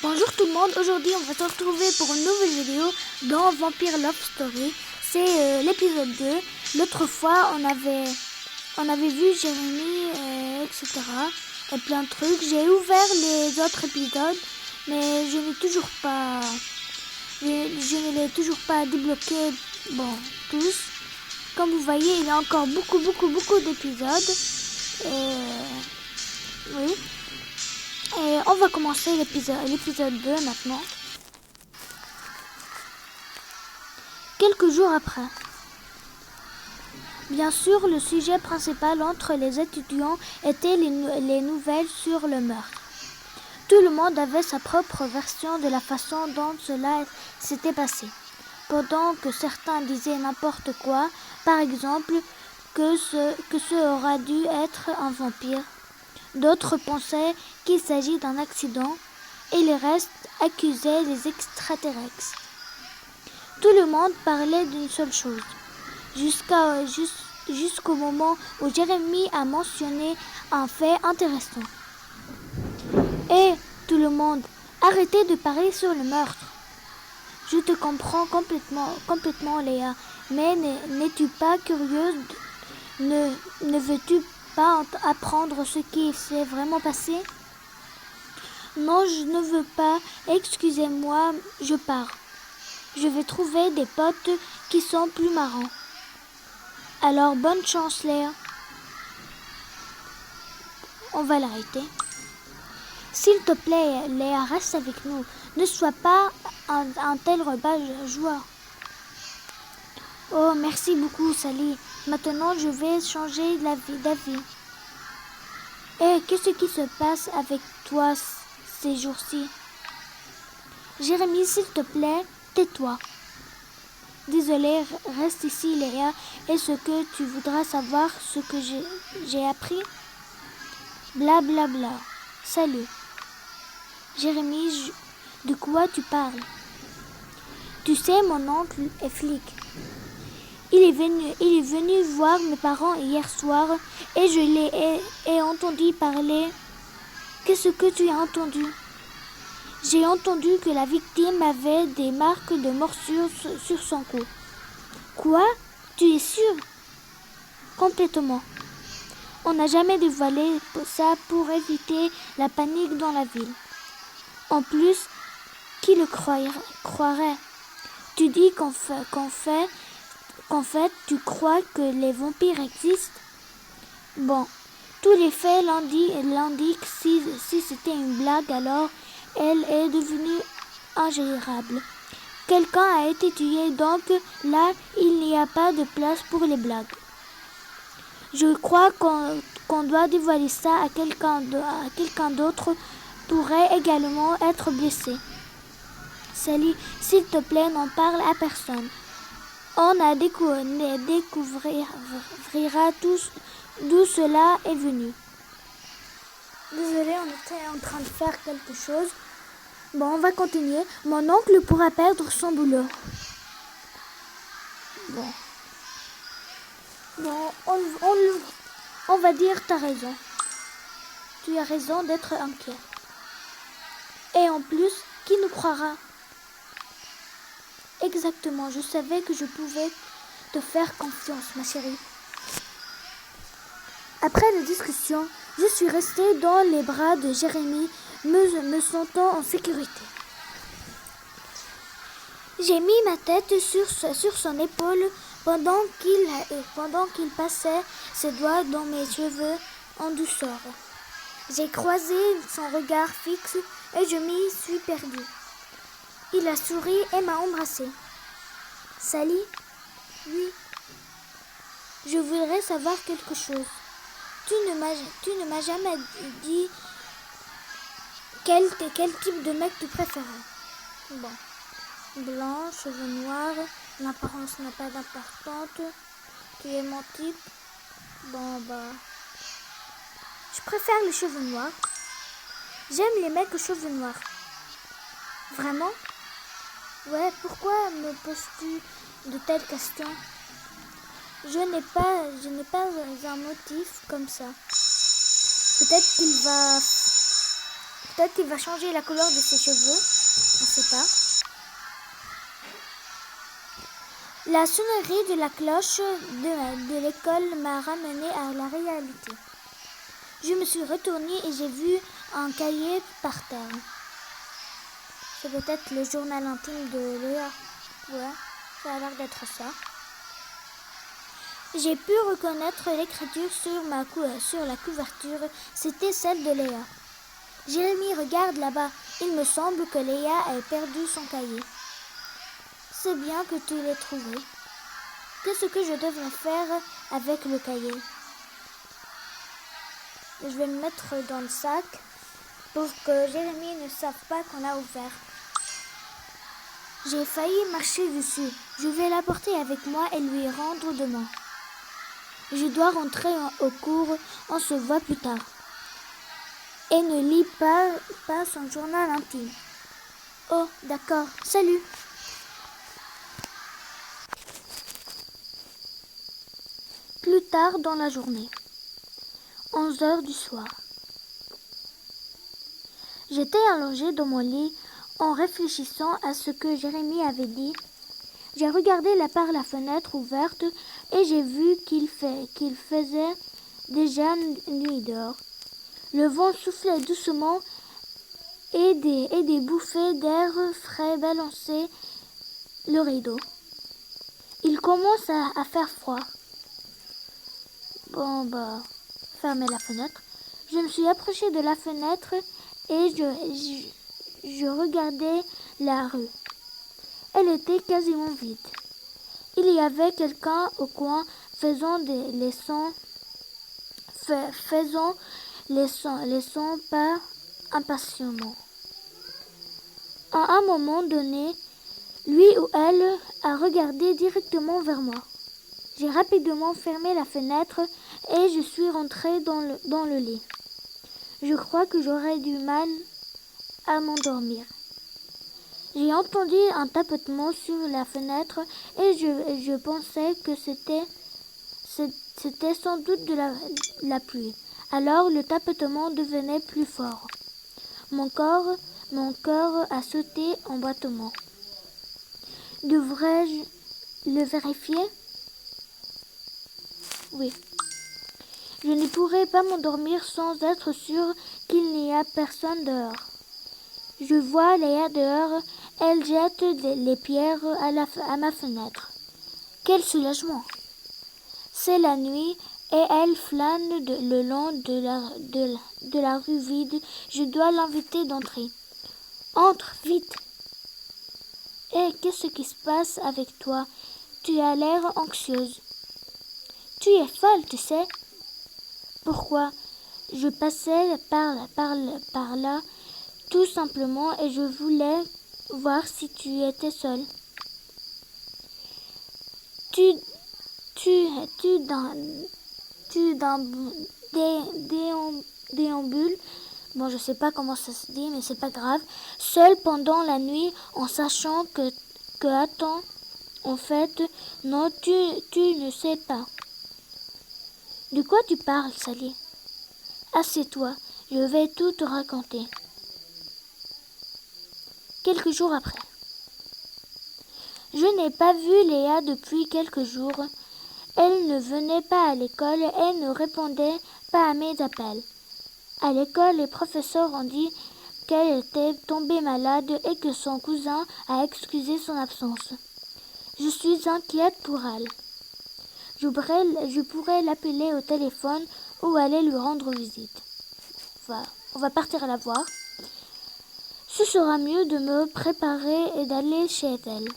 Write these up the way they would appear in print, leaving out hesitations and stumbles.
Bonjour tout le monde, aujourd'hui on va se retrouver pour une nouvelle vidéo dans Vampire Love Story. C'est l'épisode 2. L'autre fois on avait vu Jérémy, etc. Et plein de trucs. J'ai ouvert les autres épisodes, mais je n'ai toujours pas... Je ne l'ai toujours pas débloqué, bon, tous. Comme vous voyez, il y a encore beaucoup d'épisodes. Oui. Et on va commencer l'épisode 2 maintenant. Quelques jours après. Bien sûr, le sujet principal entre les étudiants était les nouvelles sur le meurtre. Tout le monde avait sa propre version de la façon dont cela s'était passé. Pendant que certains disaient n'importe quoi, par exemple que ce aura dû être un vampire. D'autres pensaient qu'il s'agit d'un accident et les restes accusaient les extraterrestres. Tout le monde parlait d'une seule chose, jusqu'au moment où Jérémy a mentionné un fait intéressant. Et tout le monde, arrêtez de parler sur le meurtre. Je te comprends complètement Léa, mais n'es-tu pas curieuse? Ne veux-tu pas apprendre ce qui s'est vraiment passé? Non, je ne veux pas. Excusez-moi, je pars. Je vais trouver des potes qui sont plus marrants. Alors, bonne chance, Léa. On va l'arrêter. S'il te plaît, Léa, reste avec nous. Ne sois pas un tel rebelle joueur. Oh, merci beaucoup, Sally. Maintenant, je vais changer d'avis. Et qu'est-ce qui se passe avec toi ces jours-ci? Jérémy, s'il te plaît, tais-toi. Désolée, reste ici, Léa. Est-ce que tu voudras savoir ce que j'ai appris? Bla bla bla. Salut. Jérémy, de quoi tu parles? Tu sais, mon oncle est flic. Il est venu voir mes parents hier soir et je l'ai entendu parler. Qu'est-ce que tu as entendu? J'ai entendu que la victime avait des marques de morsure sur son cou. Quoi? Tu es sûr? Complètement. On n'a jamais dévoilé ça pour éviter la panique dans la ville. En plus, qui le croirait? Tu dis qu'en fait, tu crois que les vampires existent? Bon, tous les faits l'indiquent. Si c'était une blague, alors elle est devenue ingérable. Quelqu'un a été tué, donc là, il n'y a pas de place pour les blagues. Je crois qu'on doit dévoiler ça à quelqu'un d'autre pourrait également être blessé. Sally, s'il te plaît, n'en parle à personne. On découvrira tous d'où cela est venu. Désolé, on était en train de faire quelque chose. Bon, on va continuer. Mon oncle pourra perdre son boulot. Bon, on va dire t'as raison. Tu as raison d'être inquiet. Et en plus, qui nous croira? Exactement, je savais que je pouvais te faire confiance, ma chérie. Après la discussion, je suis restée dans les bras de Jérémy, me sentant en sécurité. J'ai mis ma tête sur son épaule pendant qu'il passait ses doigts dans mes cheveux en douceur. J'ai croisé son regard fixe et je m'y suis perdue. Il a souri et m'a embrassée. Sally? Oui. Je voudrais savoir quelque chose. Tu ne m'as jamais dit quel type de mec tu préférais. Bon. Blanc, cheveux noirs, l'apparence n'a pas d'importance. Tu es mon type. Bon, je préfère les cheveux noirs. J'aime les mecs aux cheveux noirs. Vraiment? Ouais, pourquoi me poses-tu de telles questions? Je n'ai pas un motif comme ça. Peut-être qu'il va Peut-être qu'il va changer la couleur de ses cheveux. On ne sait pas. La sonnerie de la cloche de l'école m'a ramenée à la réalité. Je me suis retournée et j'ai vu un cahier par terre. C'est peut-être le journal intime de Léa. Ouais, ça a l'air d'être ça. J'ai pu reconnaître l'écriture sur la couverture. C'était celle de Léa. Jérémie, regarde là-bas. Il me semble que Léa ait perdu son cahier. C'est bien que tu l'aies trouvé. Qu'est-ce que je devrais faire avec le cahier? Je vais le mettre dans le sac pour que Jérémie ne sache pas qu'on a ouvert. J'ai failli marcher dessus. Je vais l'apporter avec moi et lui rendre demain. Je dois rentrer au cours. On se voit plus tard. Et ne lis pas son journal intime. Oh, d'accord. Salut. Plus tard dans la journée. 11 heures du soir. J'étais allongée dans mon lit en réfléchissant à ce que Jérémie avait dit. J'ai regardé par la fenêtre ouverte et j'ai vu qu'il faisait déjà nuit dehors. Le vent soufflait doucement et des bouffées d'air frais balançaient le rideau. Il commence à faire froid. Bon, fermez la fenêtre. Je me suis approchée de la fenêtre et je regardais la rue. Elle était quasiment vide. Il y avait quelqu'un au coin faisant les sons pas impatiemment. À un moment donné, lui ou elle a regardé directement vers moi. J'ai rapidement fermé la fenêtre et je suis rentrée dans le lit. Je crois que j'aurais du mal à m'endormir. J'ai entendu un tapotement sur la fenêtre et je pensais que c'était sans doute de la pluie. Alors le tapotement devenait plus fort. Mon cœur a sauté en battement. Devrais-je le vérifier? Oui. Je ne pourrais pas m'endormir sans être sûre qu'il n'y a personne dehors. Je vois Léa dehors, elle jette les pierres à ma fenêtre. Quel soulagement! C'est la nuit et elle flâne le long de la rue vide. Je dois l'inviter d'entrer. Entre, vite! Hé, qu'est-ce qui se passe avec toi? Tu as l'air anxieuse. Tu es folle, tu sais. Pourquoi? Je passais par là, tout simplement, et je voulais voir si tu étais seule. Tu déambules. Bon, je sais pas comment ça se dit, mais c'est pas grave. Seule pendant la nuit, en sachant que attends, en fait, non, tu ne sais pas. De quoi tu parles, Sally? Assieds-toi, je vais tout te raconter. Quelques jours après. Je n'ai pas vu Léa depuis quelques jours. Elle ne venait pas à l'école et ne répondait pas à mes appels. À l'école, les professeurs ont dit qu'elle était tombée malade et que son cousin a excusé son absence. Je suis inquiète pour elle. Je pourrais l'appeler au téléphone ou aller lui rendre visite. On va partir la voir. Ce sera mieux de me préparer et d'aller chez elle.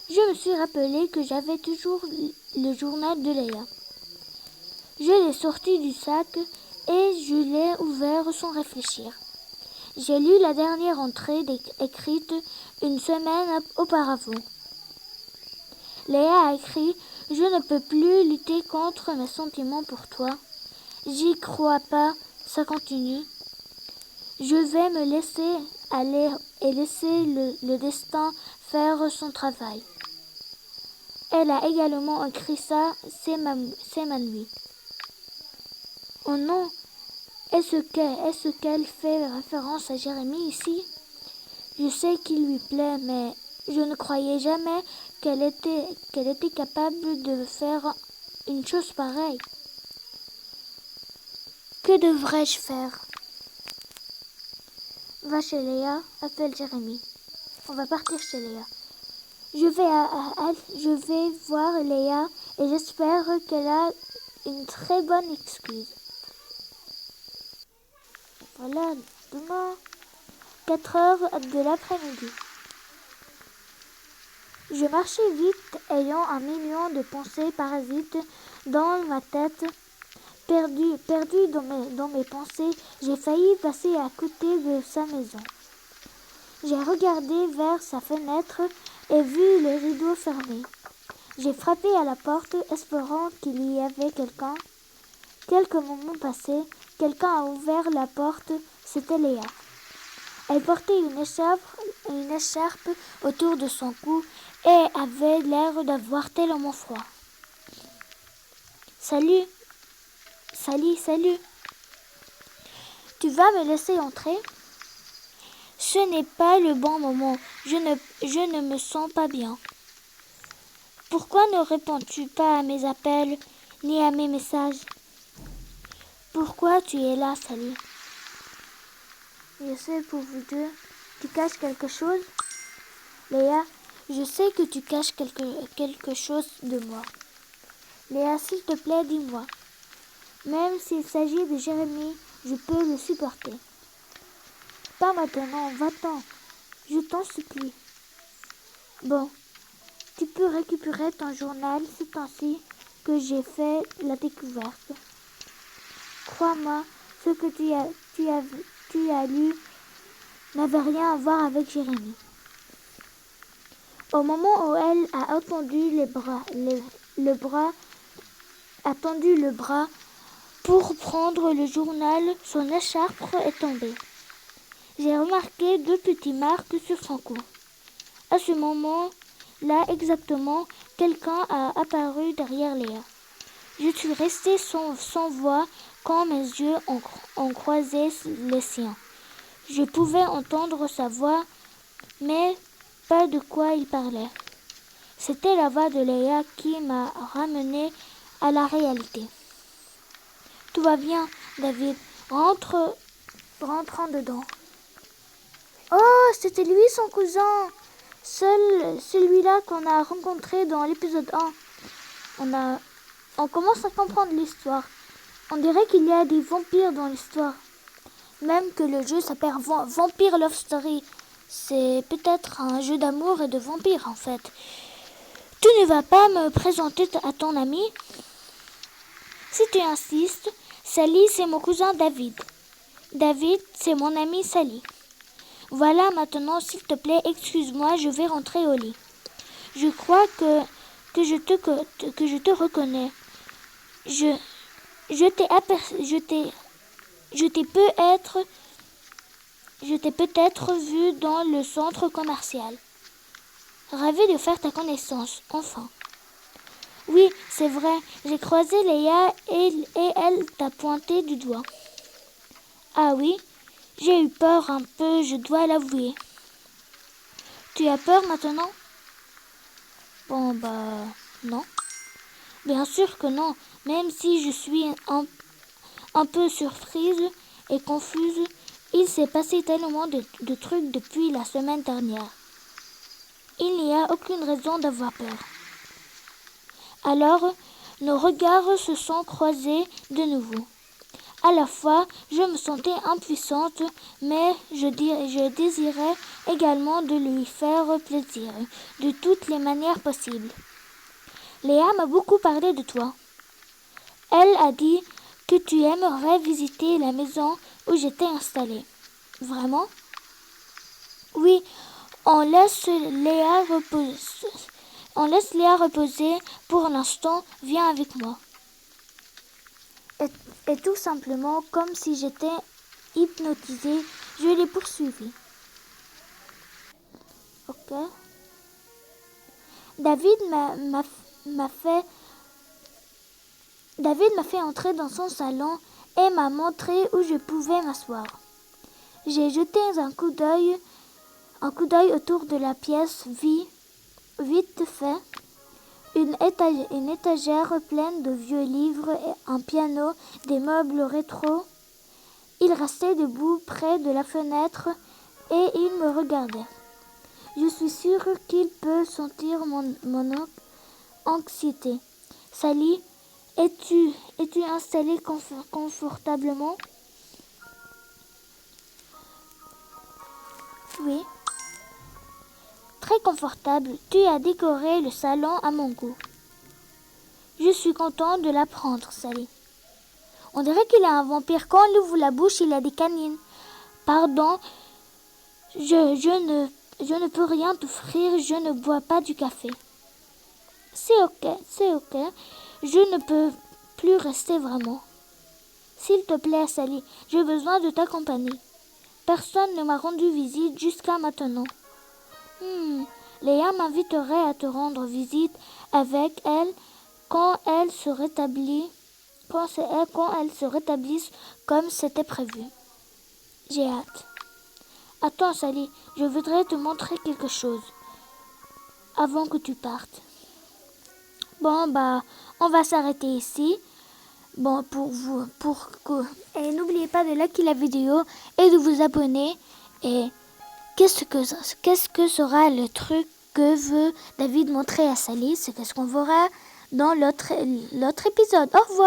Je me suis rappelé que j'avais toujours le journal de Léa. Je l'ai sorti du sac et je l'ai ouvert sans réfléchir. J'ai lu la dernière entrée écrite une semaine auparavant. Léa a écrit « Je ne peux plus lutter contre mes sentiments pour toi. J'y crois pas, ça continue. Je vais me laisser aller et laisser le destin faire son travail. » Elle a également écrit ça, c'est ma nuit. Oh non, Est-ce qu'elle fait référence à Jérémie ici? Je sais qu'il lui plaît, mais je ne croyais jamais qu'elle était capable de faire une chose pareille. Que devrais-je faire? Va chez Léa, appelle Jérémie. On va partir chez Léa. Je vais voir Léa et j'espère qu'elle a une très bonne excuse. Voilà, demain, 4 heures de l'après-midi. Je marchais vite, ayant un million de pensées parasites dans ma tête. Perdu dans mes pensées, j'ai failli passer à côté de sa maison. J'ai regardé vers sa fenêtre et vu les rideaux fermés. J'ai frappé à la porte, espérant qu'il y avait quelqu'un. Quelques moments passés, quelqu'un a ouvert la porte, c'était Léa. Elle portait une écharpe autour de son cou et avait l'air d'avoir tellement froid. Salut, salut. Tu vas me laisser entrer? Ce n'est pas le bon moment. Je ne me sens pas bien. Pourquoi ne réponds-tu pas à mes appels ni à mes messages? Pourquoi tu es là, Sally? Je sais pour vous deux. Tu caches quelque chose? Léa, je sais que tu caches quelque chose de moi. Léa, s'il te plaît, dis-moi. Même s'il s'agit de Jérémie, je peux le supporter. Pas maintenant, va-t'en. Je t'en supplie. Bon, tu peux récupérer ton journal ce temps-ci que j'ai fait la découverte. Crois-moi, ce que tu as lu n'avait rien à voir avec Jérémie. Au moment où elle a tendu le bras pour prendre le journal, son écharpe est tombée. J'ai remarqué 2 petites marques sur son cou. À ce moment-là exactement, quelqu'un a apparu derrière Léa. Je suis restée sans voix quand mes yeux ont croisé les siens. Je pouvais entendre sa voix, mais pas de quoi il parlait. C'était la voix de Léa qui m'a ramenée à la réalité. Tout va bien, David. Rentrons dedans. Oh, c'était lui, son cousin. Celui-là qu'on a rencontré dans l'épisode 1. On commence à comprendre l'histoire. On dirait qu'il y a des vampires dans l'histoire. Même que le jeu s'appelle Vampire Love Story. C'est peut-être un jeu d'amour et de vampires en fait. Tu ne vas pas me présenter à ton ami? Si tu insistes, Sally c'est mon cousin David. David c'est mon ami Sally. Voilà maintenant s'il te plaît, excuse-moi, je vais rentrer au lit. Je crois que je te reconnais. Je t'ai peut-être vu dans le centre commercial. Ravi de faire ta connaissance, enfin. Oui, c'est vrai, j'ai croisé Léa et elle t'a pointé du doigt. Ah oui, j'ai eu peur un peu, je dois l'avouer. Tu as peur maintenant? Bon, non. Bien sûr que non, même si je suis un peu surprise et confuse, il s'est passé tellement de trucs depuis la semaine dernière. Il n'y a aucune raison d'avoir peur. Alors, nos regards se sont croisés de nouveau. À la fois, je me sentais impuissante, mais je désirais également de lui faire plaisir, de toutes les manières possibles. Léa m'a beaucoup parlé de toi. Elle a dit que tu aimerais visiter la maison où j'étais installée. Vraiment? Oui, on laisse Léa reposer pour l'instant. Viens avec moi. Et tout simplement, comme si j'étais hypnotisée, je l'ai poursuivi. Ok. David m'a fait entrer dans son salon et m'a montré où je pouvais m'asseoir. J'ai jeté un coup d'œil autour de la pièce, vite fait, une étagère pleine de vieux livres, un piano, des meubles rétro. Il restait debout près de la fenêtre et il me regardait. Je suis sûre qu'il peut sentir mon anxiété. Sally, es-tu installée confortablement? Oui. Très confortable. Tu as décoré le salon à mon goût. Je suis contente de l'apprendre, Sally. On dirait qu'il a un vampire. Quand on ouvre la bouche, il a des canines. Pardon, je ne peux rien t'offrir, je ne bois pas du café. C'est ok. Je ne peux plus rester vraiment. S'il te plaît, Sally, j'ai besoin de ta compagnie. Personne ne m'a rendu visite jusqu'à maintenant. Léa m'inviterait à te rendre visite avec elle quand elle se rétablisse comme c'était prévu. J'ai hâte. Attends, Sally, je voudrais te montrer quelque chose avant que tu partes. Bon, on va s'arrêter ici. Bon, et n'oubliez pas de liker la vidéo et de vous abonner. Et qu'est-ce que sera le truc que veut David montrer à Sally? C'est ce qu'on verra dans l'autre épisode. Au revoir.